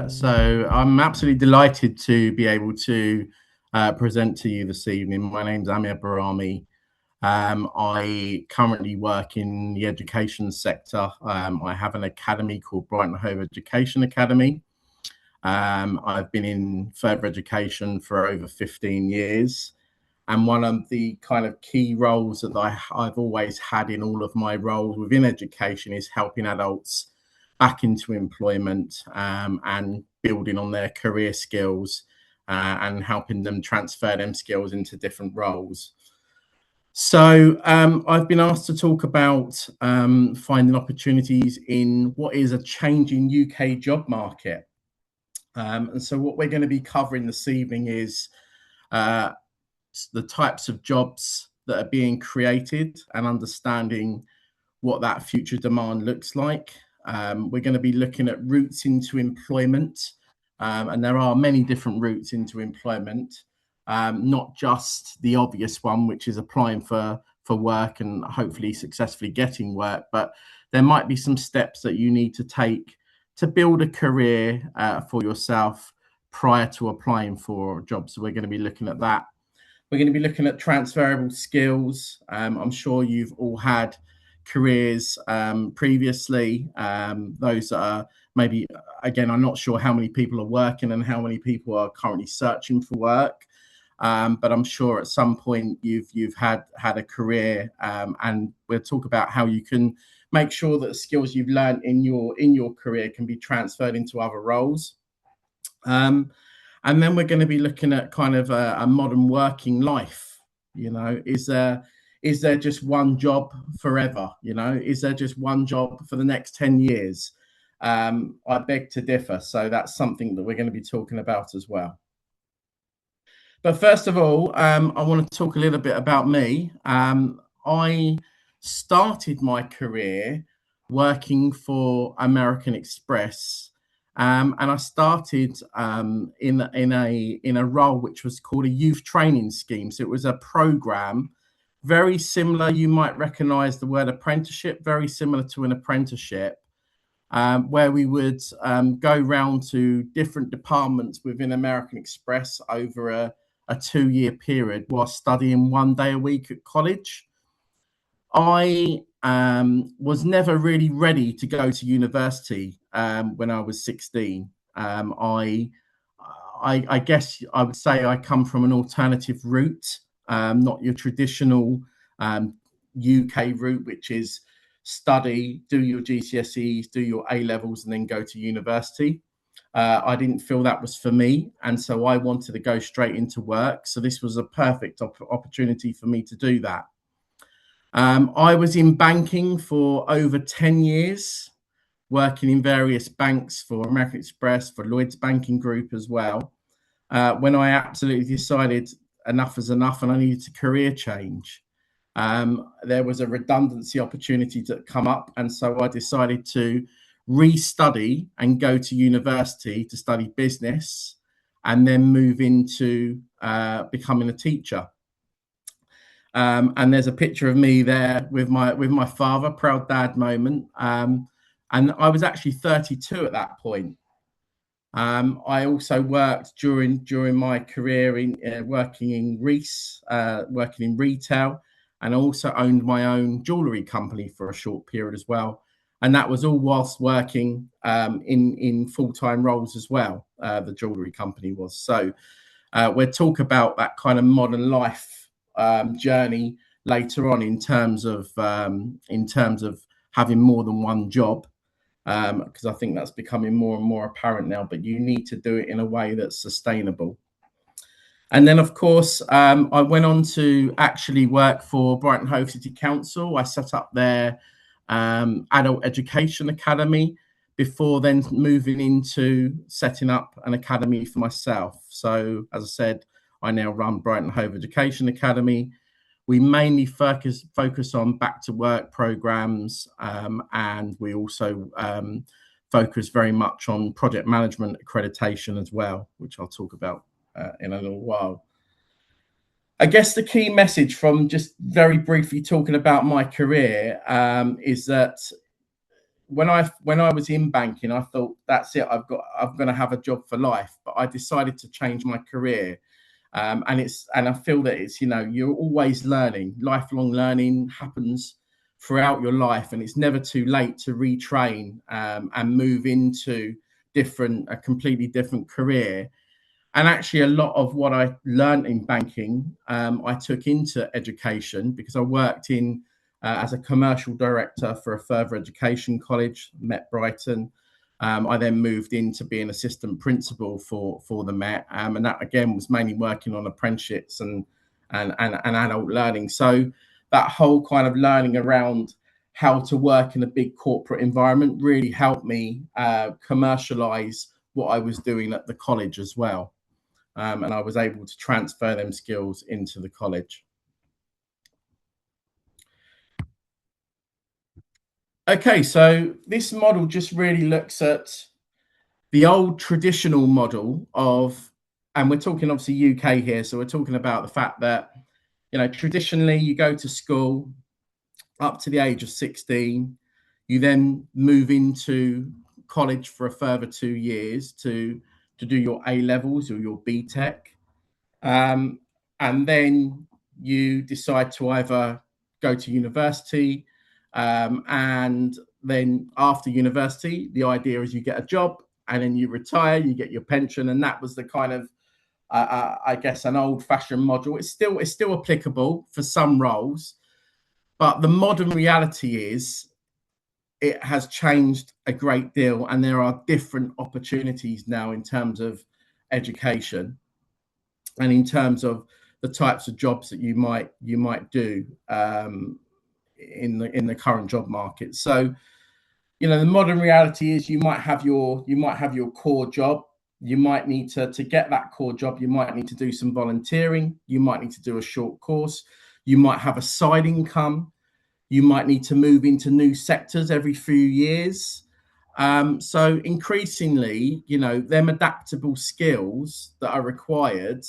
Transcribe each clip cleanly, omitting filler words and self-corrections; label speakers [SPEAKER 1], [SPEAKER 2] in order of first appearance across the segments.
[SPEAKER 1] So I'm absolutely delighted to be able to present to you this evening. My name's Amir Barami. I currently work in the education sector. I have an academy called Brighton Hove Education Academy. I've been in further education for over 15 years. And one of the kind of key roles that I've always had in all of my roles within education is helping adults back into employment and building on their career skills and helping them transfer them skills into different roles. So I've been asked to talk about finding opportunities in what is a changing UK job market. And so what we're going to be covering this evening is the types of jobs that are being created and understanding what that future demand looks like. We're going to be looking at routes into employment, and there are many different routes into employment, not just the obvious one, which is applying for work and hopefully successfully getting work, but there might be some steps that you need to take to build a career for yourself prior to applying for a job. So we're going to be looking at that. We're going to be looking at transferable skills. I'm sure you've all had careers previously. Those that are maybe, again, I'm not sure how many people are working and how many people are currently searching for work. But I'm sure at some point you've had a career, and we'll talk about how you can make sure that the skills you've learned in your career can be transferred into other roles. And then we're going to be looking at kind of a modern working life. You know, is there just one job forever? You know, is there just one job for the next 10 years? I beg to differ. So that's something that we're going to be talking about as well. But first of all, I want to talk a little bit about me. I started my career working for American Express. And I started in a role which was called a youth training scheme. So it was a program very similar. You might recognize the word apprenticeship, very similar to an apprenticeship, where we would go round to different departments within American Express over a 2-year period while studying 1 day a week at college. I was never really ready to go to university when I was 16. I guess I would say I come from an alternative route, not your traditional UK route, which is study, do your GCSEs, do your A-levels, and then go to university. I didn't feel that was for me, and so I wanted to go straight into work. So this was a perfect opportunity for me to do that. I was in banking for over 10 years, working in various banks for American Express, for Lloyd's Banking Group as well, when I absolutely decided enough is enough and I needed a career change. There was a redundancy opportunity to come up, and so I decided to restudy and go to university to study business and then move into becoming a teacher. And there's a picture of me there with my father, proud dad moment. And I was actually 32 at that point. I also worked during my career in working in Greece, working in retail, and also owned my own jewellery company for a short period as well. And that was all whilst working in full-time roles as well. The jewellery company was. So we'll talk about that kind of modern life journey later on in terms of having more than one job, because I think that's becoming more and more apparent now, but you need to do it in a way that's sustainable. And then, of course, I went on to actually work for Brighton Hove City Council. I set up their adult education academy before then moving into setting up an academy for myself. So, as I said, I now run Brighton Hove Education Academy. We mainly focus on back to work programs, and we also focus very much on project management accreditation as well, which I'll talk about in a little while. I guess the key message from just very briefly talking about my career is that when I was in banking, I thought that's it. I'm going to have a job for life. But I decided to change my career, and I feel that it's, you're always learning. Lifelong learning happens throughout your life, and it's never too late to retrain and move into a completely different career. And actually, a lot of what I learned in banking, I took into education, because I worked as a commercial director for a further education college, Met Brighton. I then moved into being assistant principal for the Met, and that again was mainly working on apprenticeships and adult learning. So that whole kind of learning around how to work in a big corporate environment really helped me commercialize what I was doing at the college as well. And I was able to transfer them skills into the college. Okay, so this model just really looks at the old traditional model and we're talking obviously UK here, so we're talking about the fact that, traditionally you go to school up to the age of 16, you then move into college for a further 2 years to do your A levels or your BTEC. And then you decide to either go to university, and then after university, the idea is you get a job and then you retire, you get your pension. And that was the kind of, I guess, an old-fashioned model. It's still applicable for some roles, but the modern reality is it has changed a great deal, and there are different opportunities now in terms of education and in terms of the types of jobs that you might do in the current job market. So, the modern reality is you might have your core job. You might need to get that core job. You might need to do some volunteering. You might need to do a short course. You might have a side income. You might need to move into new sectors every few years. So increasingly, them adaptable skills that are required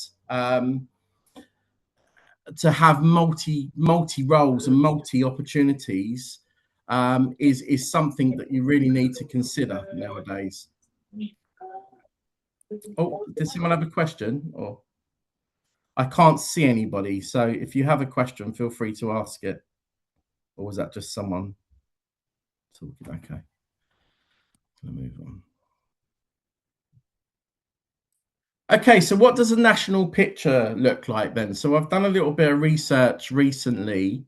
[SPEAKER 1] to have multi roles and multi opportunities is something that you really need to consider nowadays. Oh, does someone have a question? Or I can't see anybody, so if you have a question, feel free to ask it. Or was that just someone talking? Okay, I'm gonna move on. Okay, so what does a national picture look like then? So I've done a little bit of research recently,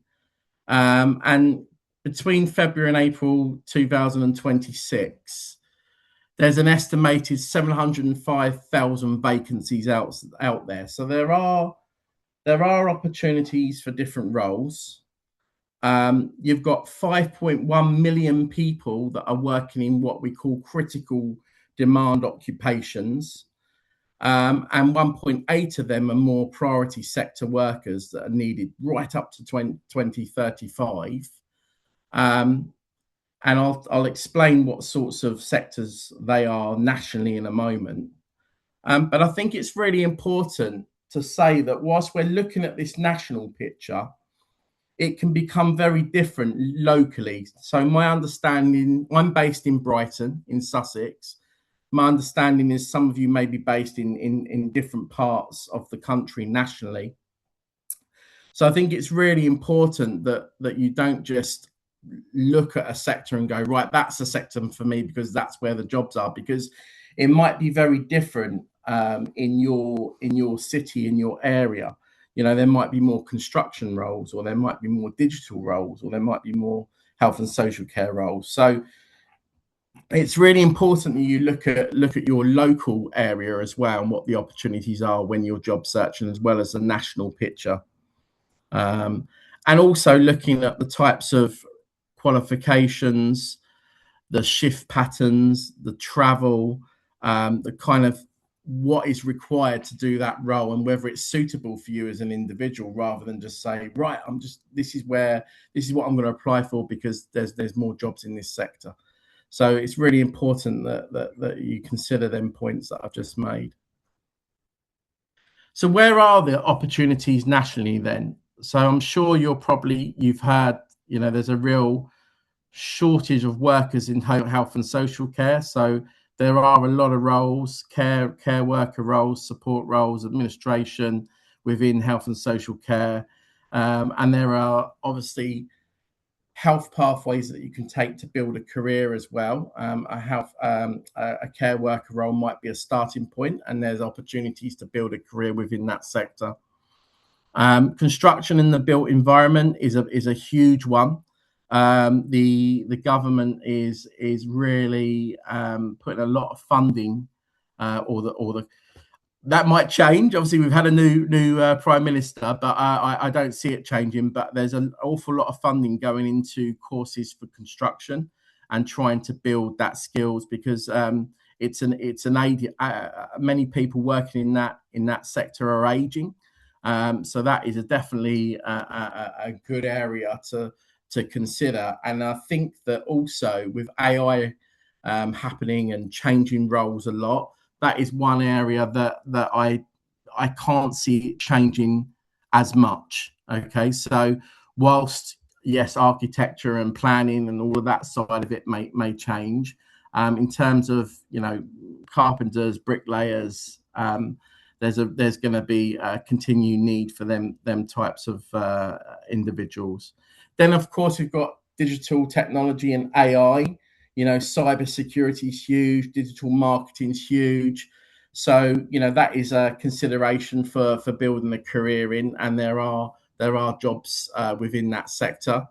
[SPEAKER 1] and between February and April 2026, there's an estimated 705,000 vacancies out there. So there are opportunities for different roles. You've got 5.1 million people that are working in what we call critical demand occupations. And 1.8 of them are more priority sector workers that are needed right up to 2035. And I'll explain what sorts of sectors they are nationally in a moment. But I think it's really important to say that whilst we're looking at this national picture, it can become very different locally. So my understanding, I'm based in Brighton, in Sussex. My understanding is some of you may be based in different parts of the country nationally. So I think it's really important that you don't just look at a sector and go, right, that's a sector for me because that's where the jobs are, because it might be very different in your city, in your area. There might be more construction roles, or there might be more digital roles, or there might be more health and social care roles. So it's really important that you look at your local area as well, and what the opportunities are when you're job searching, as well as the national picture. And also looking at the types of qualifications, the shift patterns, the travel, the kind of what is required to do that role, and whether it's suitable for you as an individual, rather than just say, right, this is what I'm going to apply for because there's more jobs in this sector. So it's really important that you consider them points that I've just made. So where are the opportunities nationally then? So I'm sure you've heard, there's a real shortage of workers in health and social care. So there are a lot of roles, care worker roles, support roles, administration within health and social care. And there are obviously health pathways that you can take to build a career as well. A care worker role might be a starting point, and there's opportunities to build a career within that sector. Construction in the built environment is a huge one. The government is really putting a lot of funding, that might change. Obviously, we've had a new prime minister, but I don't see it changing. But there's an awful lot of funding going into courses for construction and trying to build that skills, because it's an age. Many people working in that sector are aging. So that is definitely a good area to consider. And I think that also with AI happening and changing roles a lot, that is one area that I can't see it changing as much. Okay, so whilst yes, architecture and planning and all of that side of it may change, in terms of carpenters, bricklayers, there's going to be a continued need for them types of individuals. Then of course we've got digital technology and AI. Cyber security is huge, digital marketing is huge. So that is a consideration for building a career in, and there are jobs within that sector.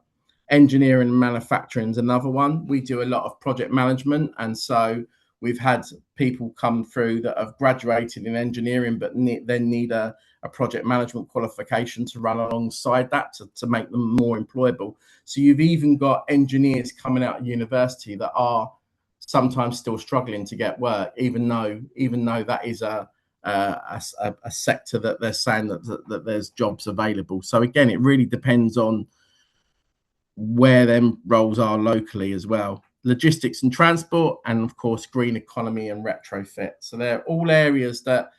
[SPEAKER 1] Engineering and manufacturing is another one. We do a lot of project management, and so we've had people come through that have graduated in engineering but then need a project management qualification to run alongside that to make them more employable. So you've even got engineers coming out of university that are sometimes still struggling to get work, even though that is a sector that they're saying that there's jobs available. So again, it really depends on where them roles are locally as well. Logistics and transport, and of course green economy and retrofit. So they're all areas that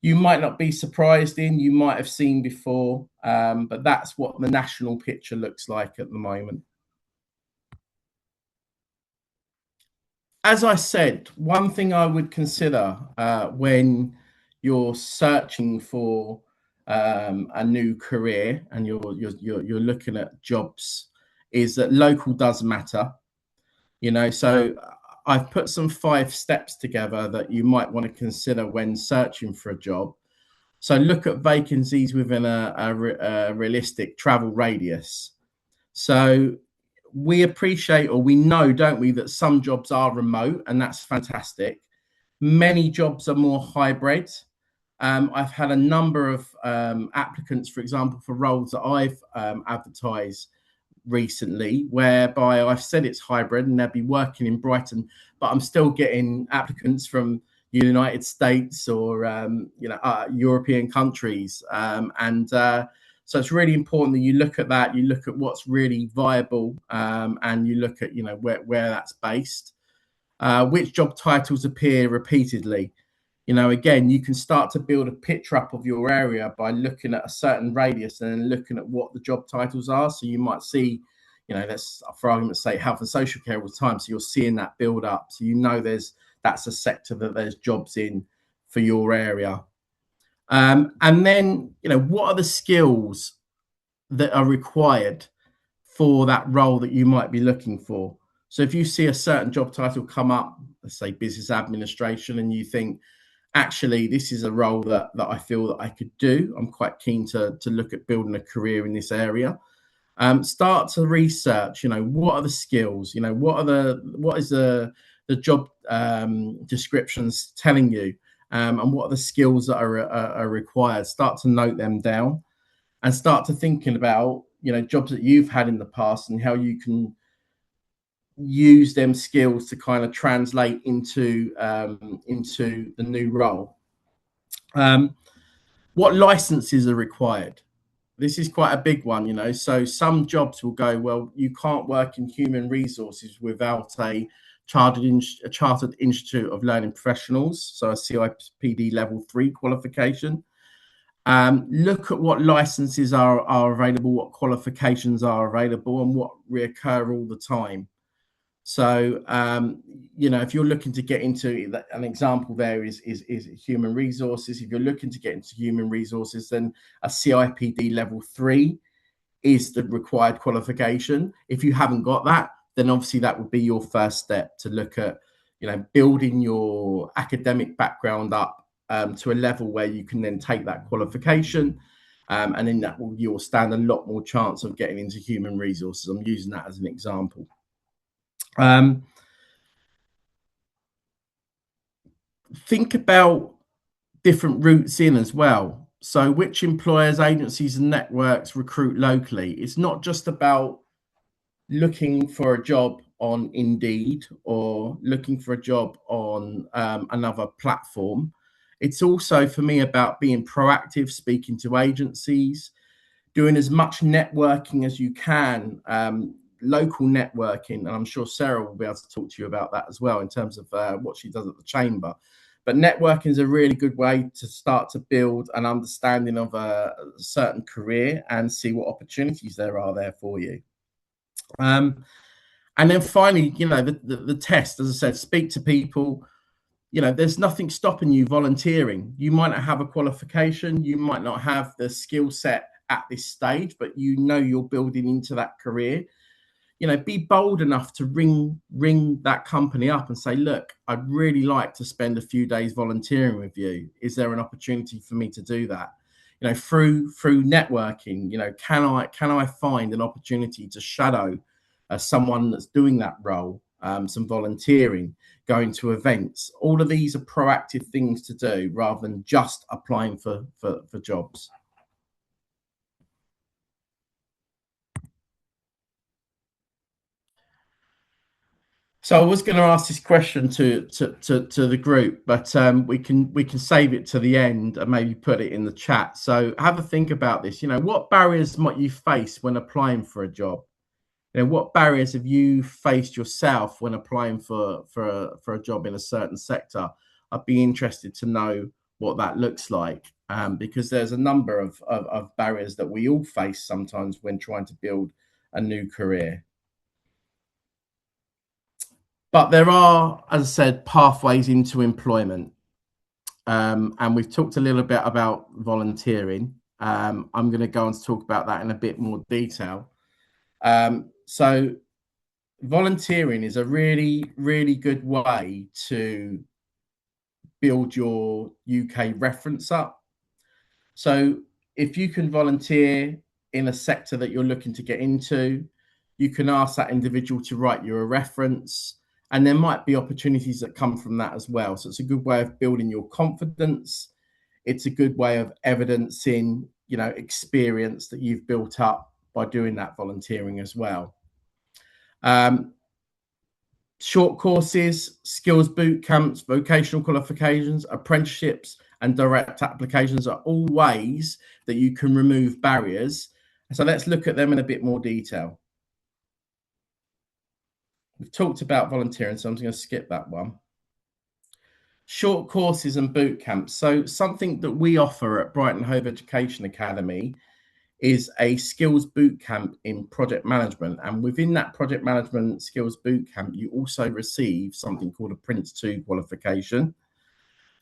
[SPEAKER 1] you might not be surprised in, you might have seen before, but that's what the national picture looks like at the moment. As I said, one thing I would consider when you're searching for a new career and you're looking at jobs is that local does matter. So I've put some 5 steps together that you might want to consider when searching for a job. So look at vacancies within a realistic travel radius. So we appreciate, or we know, don't we, that some jobs are remote, and that's fantastic. Many jobs are more hybrid. I've had a number of applicants, for example, for roles that I've advertised recently, whereby I've said it's hybrid and they'll be working in Brighton, but I'm still getting applicants from United States or European countries, so it's really important that you look at that. You look at what's really viable, and you look at where that's based. Which job titles appear repeatedly. Again, you can start to build a picture up of your area by looking at a certain radius and then looking at what the job titles are. So you might see, let's, for argument's sake, health and social care all the time. So you're seeing that build up. So that's a sector that there's jobs in for your area. And then, what are the skills that are required for that role that you might be looking for? So if you see a certain job title come up, let's say business administration, and you think, actually, this is a role that I feel that I could do, I'm quite keen to look at building a career in this area. Start to research, what are the skills, what is the job descriptions telling you, and what are the skills that are required. Start to note them down and start to thinking about, jobs that you've had in the past and how you can use them skills to kind of translate into the new role. What licenses are required? This is quite a big one, so some jobs will go, well, you can't work in human resources without a chartered Institute of Learning Professionals, so a CIPD level 3 qualification. Look at what licenses are available, what qualifications are available, and what reoccur all the time. So, if you're looking to get into an example there is human resources. If you're looking to get into human resources, then a CIPD level 3 is the required qualification. If you haven't got that, then obviously that would be your first step to look at, building your academic background up to a level where you can then take that qualification. And then you'll stand a lot more chance of getting into human resources. I'm using that as an example. Think about different routes in as well. So which employers, agencies and networks recruit locally? It's not just about looking for a job on Indeed or looking for a job on another platform. It's also, for me, about being proactive, speaking to agencies, doing as much networking as you can, local networking. And I'm sure Sarah will be able to talk to you about that as well in terms of what she does at the chamber. But networking is a really good way to start to build an understanding of a certain career and see what opportunities there are there for you. And then finally, the test, as I said, speak to people. There's nothing stopping you volunteering. You might not have a qualification, you might not have the skill set at this stage, but you're building into that career. Be bold enough to ring that company up and say, look, I'd really like to spend a few days volunteering with you. Is there an opportunity for me to do that? Through networking, can I find an opportunity to shadow someone that's doing that role, some volunteering, going to events. All of these are proactive things to do rather than just applying for jobs. So I was going to ask this question to the group, but we can save it to the end and maybe put it in the chat. So have a think about this. What barriers might you face when applying for a job? What barriers have you faced yourself when applying for a job in a certain sector? I'd be interested to know what that looks like, because there's a number of barriers that we all face sometimes when trying to build a new career. But there are, as I said, pathways into employment. And we've talked a little bit about volunteering. I'm going to go on to talk about that in a bit more detail. So volunteering is a really, really good way to build your UK reference up. So if you can volunteer in a sector that you're looking to get into, you can ask that individual to write you a reference, and there might be opportunities that come from that as well. So it's a good way of building your confidence. It's a good way of evidencing, experience that you've built up by doing that volunteering as well. Short courses, skills boot camps, vocational qualifications, apprenticeships, and direct applications are all ways that you can remove barriers. So let's look at them in a bit more detail. We've talked about volunteering, so I'm just going to skip that one. Short courses and boot camps. So something that we offer at Brighton Hove Education Academy is a skills boot camp in project management. And within that project management skills boot camp, you also receive something called a Prince 2 qualification,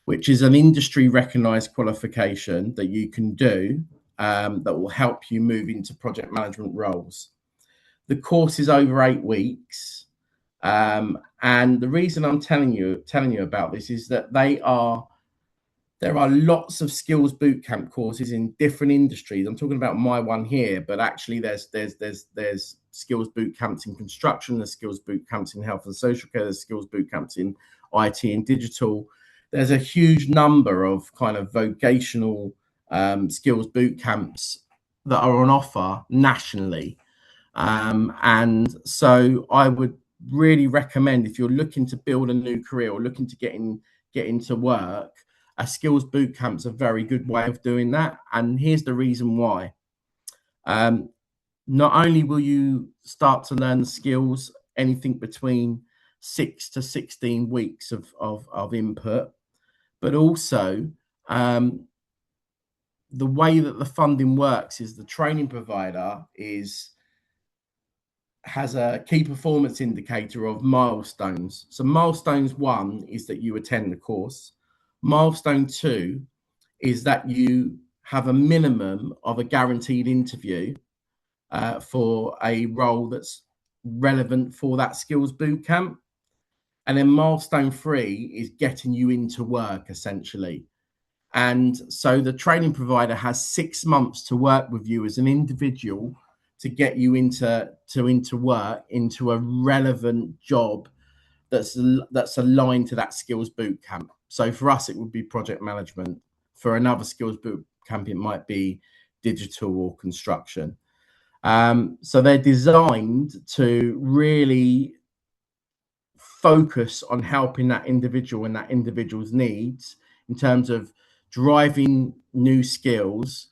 [SPEAKER 1] which is an industry recognized qualification that you can do that will help you move into project management roles. The course is over 8 weeks. And the reason I'm telling you about this is that there are lots of skills bootcamp courses in different industries. I'm talking about my one here, but actually there's skills bootcamps in construction, there's skills bootcamps in health and social care, there's skills bootcamps in IT and digital. There's a huge number of kind of vocational skills bootcamps that are on offer nationally. And so I would really recommend, if you're looking to build a new career or looking to get into work, a skills bootcamp is a very good way of doing that. And here's the reason why. Not only will you start to learn the skills, anything between 6 to 16 weeks of input, but also the way that the funding works is the training provider is has a key performance indicator of milestones. So milestones 1 is that you attend the course. Milestone 2 is that you have a minimum of a guaranteed interview for a role that's relevant for that skills bootcamp. And then milestone 3 is getting you into work, essentially. And so the training provider has 6 months to work with you as an individual to get you into work, into a relevant job that's aligned to that skills bootcamp. So for us, it would be project management. For another skills bootcamp, it might be digital or construction. So they're designed to really focus on helping that individual and that individual's needs in terms of driving new skills,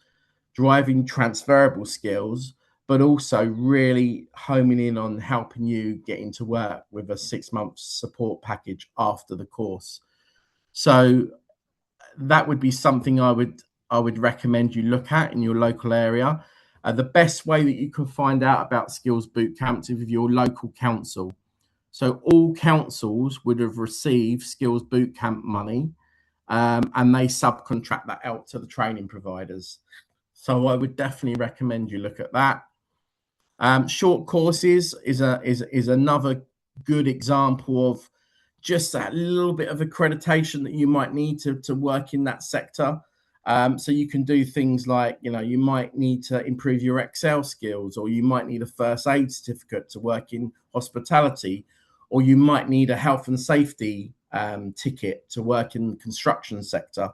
[SPEAKER 1] driving transferable skills, but also really homing in on helping you get into work with a 6-month support package after the course. So that would be something I would recommend you look at in your local area. The best way that you can find out about skills bootcamps is with your local council. So all councils would have received skills bootcamp money, and they subcontract that out to the training providers. So I would definitely recommend you look at that. Short courses is another good example of just that little bit of accreditation that you might need to work in that sector. So you can do things like, you might need to improve your Excel skills, or you might need a first aid certificate to work in hospitality, or you might need a health and safety ticket to work in the construction sector.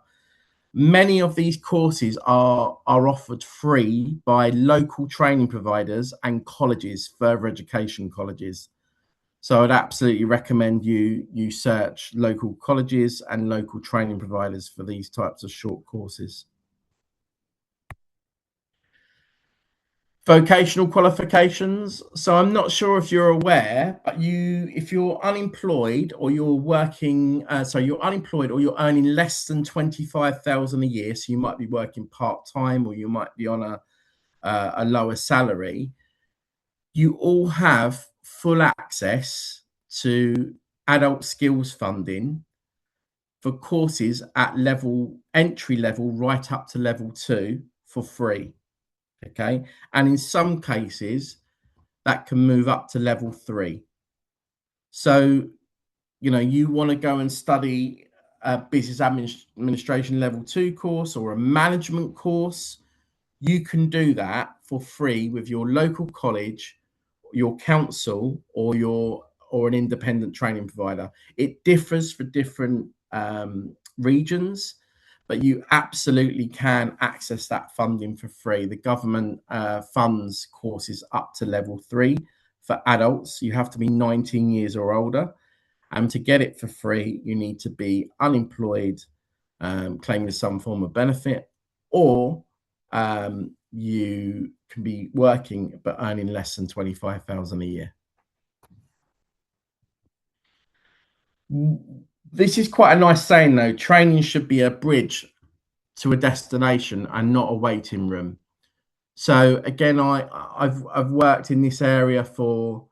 [SPEAKER 1] Many of these courses are offered free by local training providers and colleges, further education colleges. So I'd absolutely recommend you search local colleges and local training providers for these types of short courses. Vocational qualifications. So I'm not sure if you're aware, but if you're unemployed or you're working, you're unemployed or you're earning less than 25,000 a year, so you might be working part-time or you might be on a lower salary, you all have full access to adult skills funding for courses at entry level right up to level 2 for free. Okay. And in some cases, that can move up to level 3. So, you want to go and study a business administration level 2 course or a management course, you can do that for free with your local college, your council, or an independent training provider. It differs for different regions, but you absolutely can access that funding for free. The government funds courses up to level 3 for adults. You have to be 19 years or older. And to get it for free, you need to be unemployed, claiming some form of benefit, or you can be working but earning less than 25,000 a year. This is quite a nice saying, though. Training should be a bridge to a destination and not a waiting room. So again, I've worked in this area for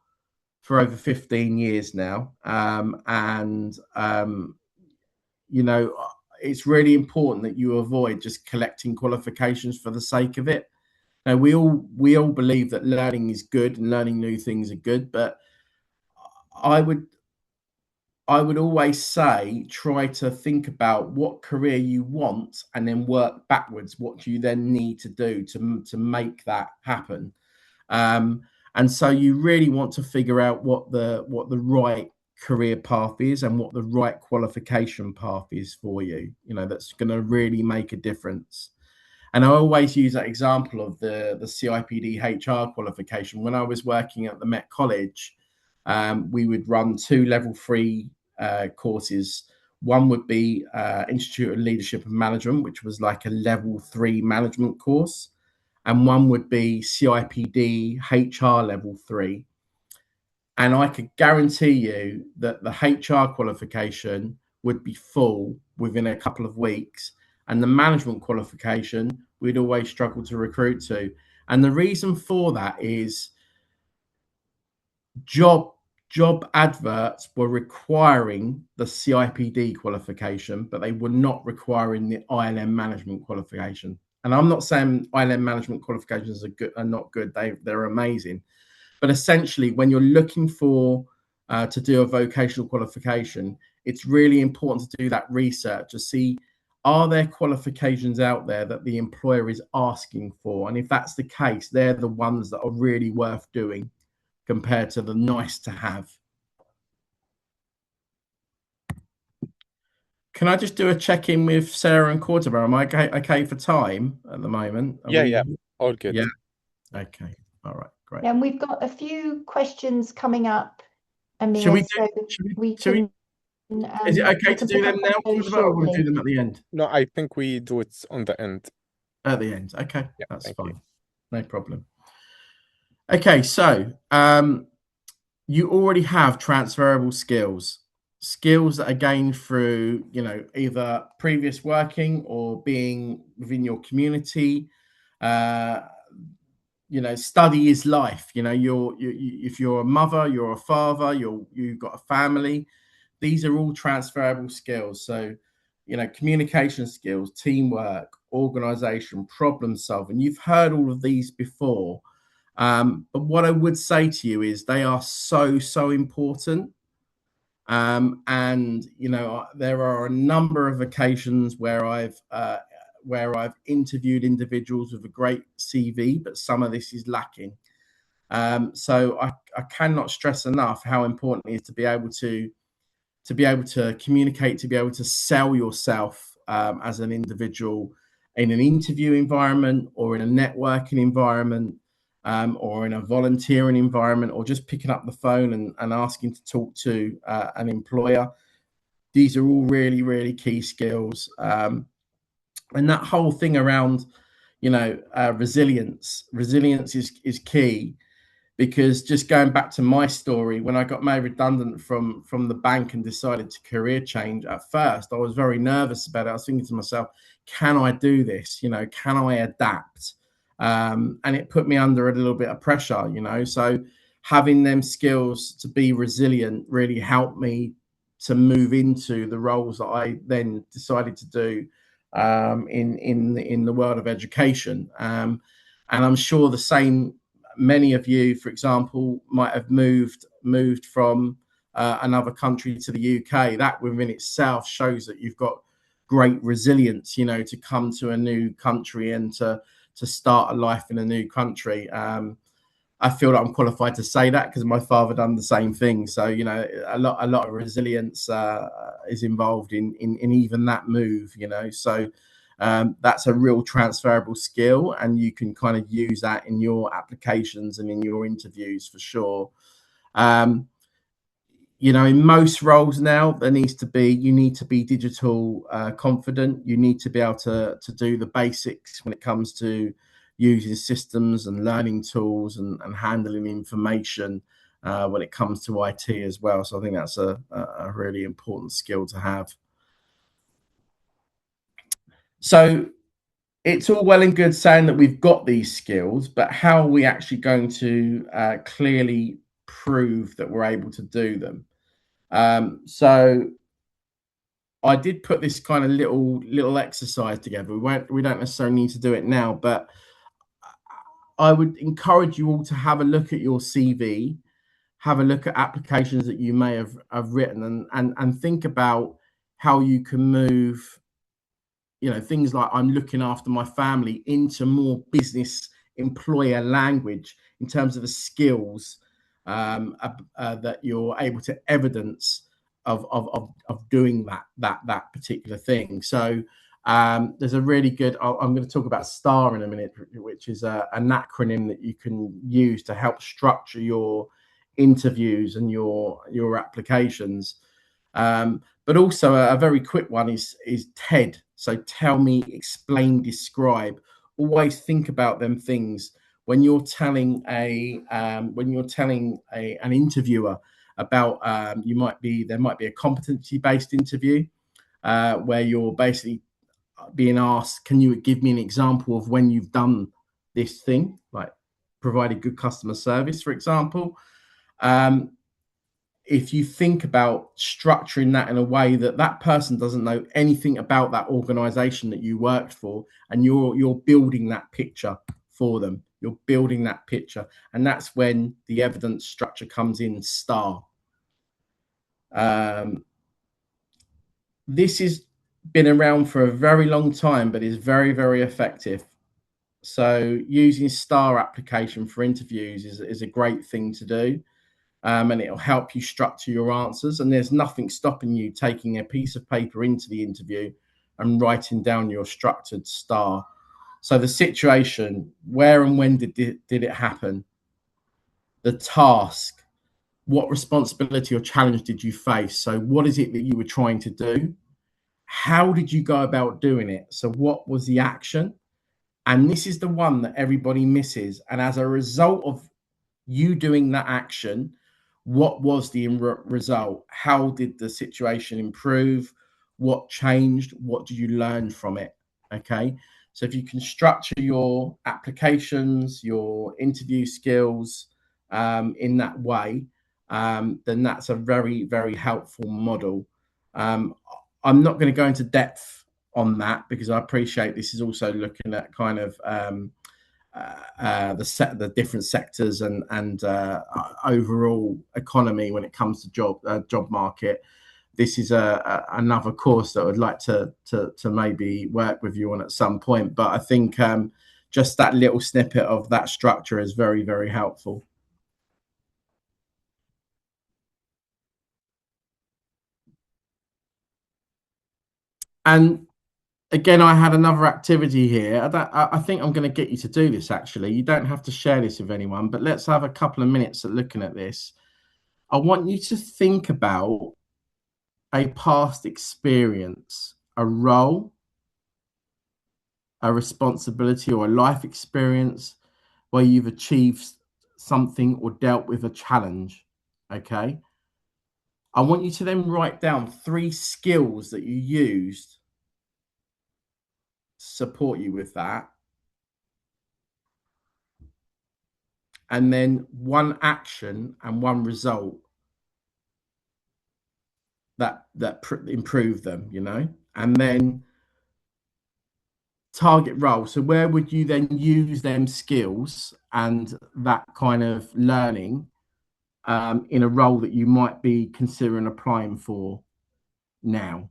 [SPEAKER 1] over 15 years now, it's really important that you avoid just collecting qualifications for the sake of it. Now, we all believe that learning is good and learning new things are good, but I would always say try to think about what career you want and then work backwards. What do you then need to do to make that happen? And so you really want to figure out what the right career path is and what the right qualification path is for you. That's going to really make a difference. And I always use that example of the CIPD HR qualification. When I was working at the Met College, we would run 2 level 3 courses. One would be Institute of Leadership and Management, which was like a level 3 management course. And one would be CIPD HR level 3. And I could guarantee you that the HR qualification would be full within a couple of weeks. And the management qualification, we'd always struggle to recruit to. And the reason for that is job adverts were requiring the CIPD qualification, but they were not requiring the ILM management qualification. And I'm not saying ILM management qualifications are not good. They're amazing. But essentially, when you're looking for to do a vocational qualification, it's really important to do that research to see, are there qualifications out there that the employer is asking for? And if that's the case, they're the ones that are really worth doing compared to the nice to have. Can I just do a check-in with Sarah and Quarterbar? Am I okay for time at the moment?
[SPEAKER 2] Yeah, all good.
[SPEAKER 1] Yeah. Okay. All right. Great.
[SPEAKER 3] And we've got a few questions coming up, Amir.
[SPEAKER 1] Should we is it okay to do them now, Quarterbar, or we'll do them at the end?
[SPEAKER 2] No, I think we do it on the end.
[SPEAKER 1] At the end. Okay.
[SPEAKER 2] Yeah,
[SPEAKER 1] that's fine. No problem. Okay, so you already have transferable skills that are gained through, either previous working or being within your community. Study is life. If you're a mother, you're a father, you've got a family. These are all transferable skills. So, communication skills, teamwork, organization, problem solving. You've heard all of these before. But what I would say to you is they are so important. And there are a number of occasions where I've interviewed individuals with a great CV, but some of this is lacking. So I cannot stress enough how important it is to be able to communicate, to be able to sell yourself as an individual in an interview environment or in a networking environment. Or in a volunteering environment, or just picking up the phone and asking to talk to an employer. These are all really, really key skills. And that whole thing around, resilience is key, because just going back to my story, when I got made redundant from the bank and decided to career change, at first I was very nervous about it. I was thinking to myself, can I do this? Can I adapt? And it put me under a little bit of pressure, so having them skills to be resilient really helped me to move into the roles that I then decided to do in the world of education. And I'm sure the same, many of you, for example, might have moved from another country to the UK. That within itself shows that you've got great resilience, to come to a new country and to start a life in a new country. I feel that I'm qualified to say that because my father done the same thing. So, a lot of resilience is involved in even that move, So that's a real transferable skill, and you can kind of use that in your applications and in your interviews for sure. In most roles now, you need to be digital confident. You need to be able to do the basics when it comes to using systems and learning tools and handling information when it comes to IT as well. So I think that's a really important skill to have. So it's all well and good saying that we've got these skills, but how are we actually going to clearly prove that we're able to do them? So I did put this kind of little exercise together. We don't necessarily need to do it now, but I would encourage you all to have a look at your CV, have a look at applications that you may have written, and think about how you can move, things like I'm looking after my family into more business employer language in terms of the skills that you're able to evidence of doing that particular thing. So there's a really good, I'm going to talk about STAR in a minute, which is an acronym that you can use to help structure your interviews and your applications. But also a very quick one is TED. So tell me, explain, describe. Always think about them things when you're telling an interviewer about there might be a competency-based interview where you're basically being asked, can you give me an example of when you've done this thing, like provided good customer service, for example? If you think about structuring that in a way that that person doesn't know anything about that organization that you worked for, and you're building that picture for them, you're building that picture, and that's when the evidence structure comes in. STAR. This has been around for a very long time, but is very, very effective. So using STAR application for interviews is a great thing to do. And it'll help you structure your answers. And there's nothing stopping you taking a piece of paper into the interview and writing down your structured STAR. So the situation, where and when did it happen? The task, what responsibility or challenge did you face? So what is it that you were trying to do? How did you go about doing it? So what was the action? And this is the one that everybody misses. And as a result of you doing that action, what was the result? How did the situation improve? What changed? What did you learn from it? Okay. So if you can structure your applications, your interview skills in that way, then that's a very, very helpful model. I'm not going to go into depth on that because I appreciate this is also looking at kind of the different sectors and overall economy when it comes to job market. This is another course that I would like to maybe work with you on at some point. But I think just that little snippet of that structure is very, very helpful. And again, I had another activity here. I think I'm going to get you to do this, actually. You don't have to share this with anyone, but let's have a couple of minutes at looking at this. I want you to think about a past experience, a role, a responsibility, or a life experience where you've achieved something or dealt with a challenge. Okay. I want you to then write down 3 skills that you used to support you with that. And then 1 action and 1 result that improve them, and then target role. So where would you then use them skills and that kind of learning in a role that you might be considering applying for now?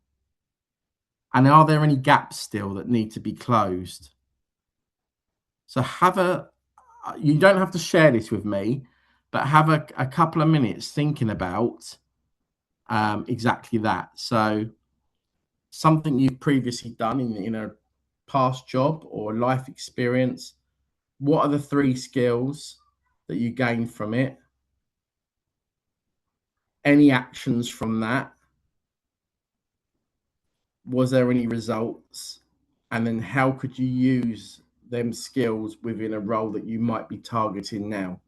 [SPEAKER 1] And are there any gaps still that need to be closed? So you don't have to share this with me, but have a couple of minutes thinking about exactly that. So something you've previously done in a past job or life experience. What are the 3 skills that you gained from it? Any actions from that? Was there any results? And then how could you use them skills within a role that you might be targeting now?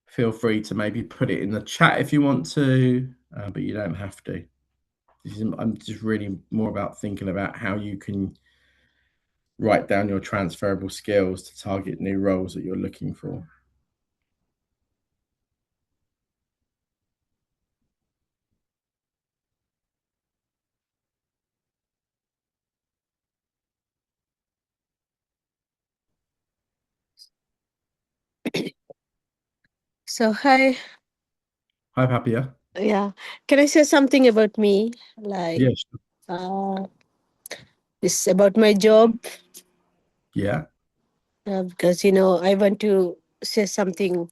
[SPEAKER 1] Feel free to maybe put it in the chat if you want to, but you don't have to. I'm just really more about thinking about how you can write down your transferable skills to target new roles that you're looking for.
[SPEAKER 4] So hi.
[SPEAKER 1] Hi, Papia.
[SPEAKER 4] Yeah. Can I say something about me? Like
[SPEAKER 1] Yes.
[SPEAKER 4] this about my job.
[SPEAKER 1] Yeah.
[SPEAKER 4] Because I want to say something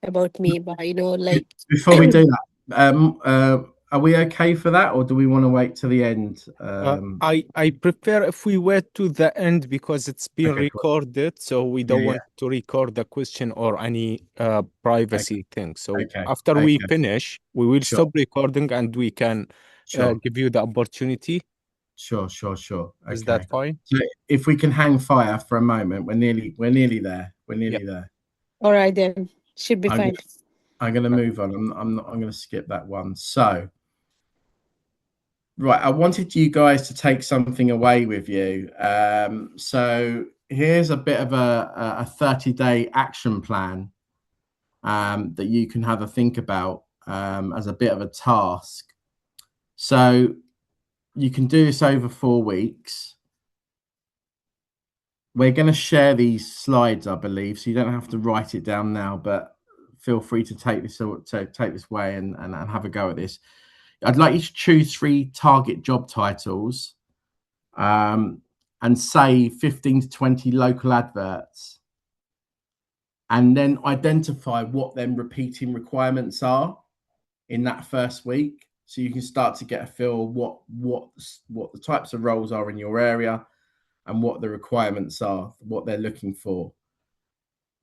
[SPEAKER 4] about me, but like
[SPEAKER 1] Before we do that, are we okay for that, or do we want to wait till the end?
[SPEAKER 2] I prefer if we wait to the end because it's being
[SPEAKER 1] Okay, cool.
[SPEAKER 2] recorded, so we don't
[SPEAKER 1] Yeah,
[SPEAKER 2] want to record the question or any privacy thing. So
[SPEAKER 1] Okay.
[SPEAKER 2] after we
[SPEAKER 1] Okay.
[SPEAKER 2] finish, we will
[SPEAKER 1] Sure.
[SPEAKER 2] stop recording and we can
[SPEAKER 1] Sure.
[SPEAKER 2] give you the opportunity.
[SPEAKER 1] Sure.
[SPEAKER 2] Is
[SPEAKER 1] Okay.
[SPEAKER 2] that fine?
[SPEAKER 1] So if we can hang fire for a moment, we're nearly there. We're nearly there.
[SPEAKER 4] All right then. Should be
[SPEAKER 1] I'm
[SPEAKER 4] fine.
[SPEAKER 1] I'm going to move on. I'm going to skip that one. So, right, I wanted you guys to take something away with you. So here's a bit of a 30-day action plan that you can have a think about as a bit of a task. So you can do this over 4 weeks. We're going to share these slides, I believe, so you don't have to write it down now, but feel free to take this away and have a go at this. I'd like you to choose 3 target job titles and say 15 to 20 local adverts, and then identify what them repeating requirements are in that first week, so you can start to get a feel what the types of roles are in your area and what the requirements are, what they're looking for.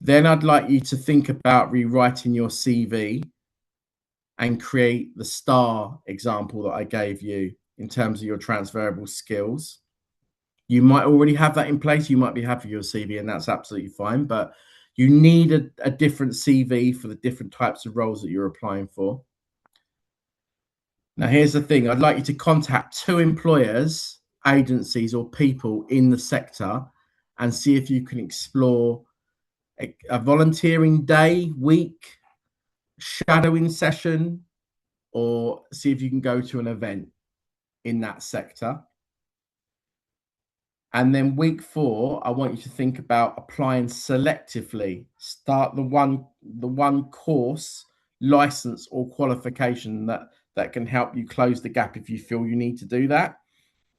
[SPEAKER 1] Then I'd like you to think about rewriting your CV and create the STAR example that I gave you in terms of your transferable skills. You might already have that in place. You might be happy with your CV, and that's absolutely fine. But you need a different CV for the different types of roles that you're applying for. Now, here's the thing. I'd like you to contact 2 employers, agencies, or people in the sector and see if you can explore a volunteering day, week, shadowing session, or see if you can go to an event in that sector. And then week 4, I want you to think about applying selectively. Start the one course, license, or qualification that can help you close the gap if you feel you need to do that.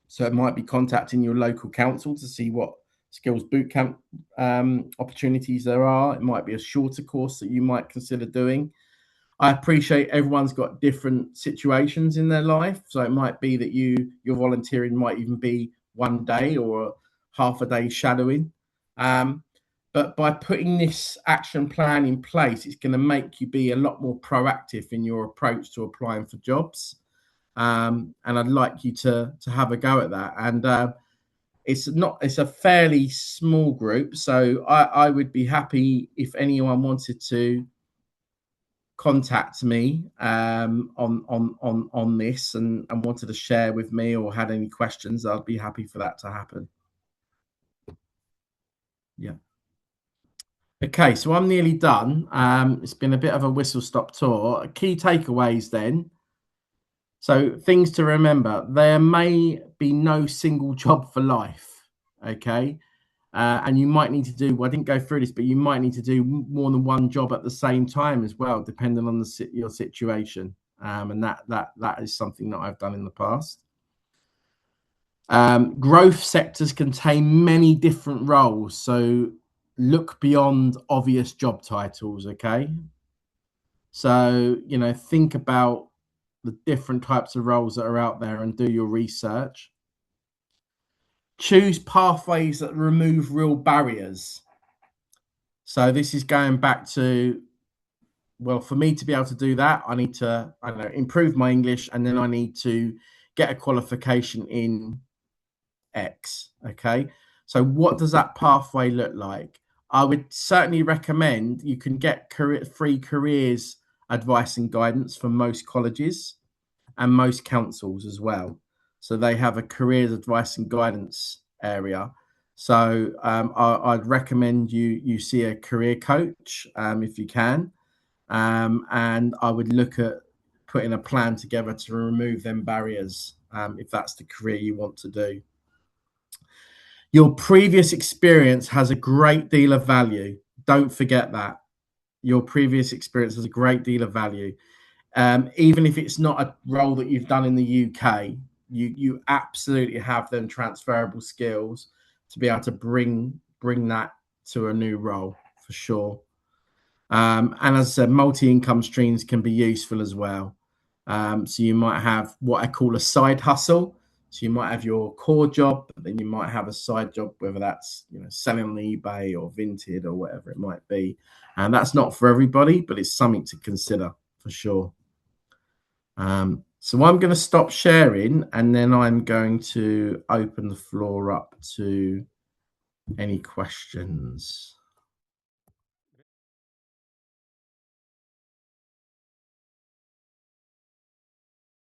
[SPEAKER 1] So it might be contacting your local council to see what skills bootcamp opportunities there are. It might be a shorter course that you might consider doing. I appreciate everyone's got different situations in their life. So it might be that your volunteering might even be 1 day or half a day shadowing. But by putting this action plan in place, it's going to make you be a lot more proactive in your approach to applying for jobs. And I'd like you to have a go at that. And it's a fairly small group. So I would be happy if anyone wanted to contact me on this and wanted to share with me or had any questions. I'd be happy for that to happen. Yeah. Okay, so I'm nearly done. It's been a bit of a whistle-stop tour. Key takeaways then. So things to remember: there may be no single job for life. Okay. And you might need to do, well, I didn't go through this, but you might need to do more than one job at the same time as well, depending on your situation. And that is something that I've done in the past. Growth sectors contain many different roles, so look beyond obvious job titles, okay? So, think about the different types of roles that are out there and do your research. Choose pathways that remove real barriers. So this is going back to, well, for me to be able to do that, I need to, improve my English, and then I need to get a qualification in X. Okay. So what does that pathway look like? I would certainly recommend you can get free careers advice and guidance from most colleges and most councils as well. So they have a careers advice and guidance area. So I'd recommend you see a career coach if you can. And I would look at putting a plan together to remove them barriers if that's the career you want to do. Your previous experience has a great deal of value. Don't forget that. Your previous experience has a great deal of value. Even if it's not a role that you've done in the UK, you absolutely have them transferable skills to be able to bring that to a new role for sure. And as I said, multi-income streams can be useful as well. So you might have what I call a side hustle. So you might have your core job, but then you might have a side job, whether that's selling on eBay or Vinted or whatever it might be. And that's not for everybody, but it's something to consider for sure. So I'm going to stop sharing, and then I'm going to open the floor up to any questions.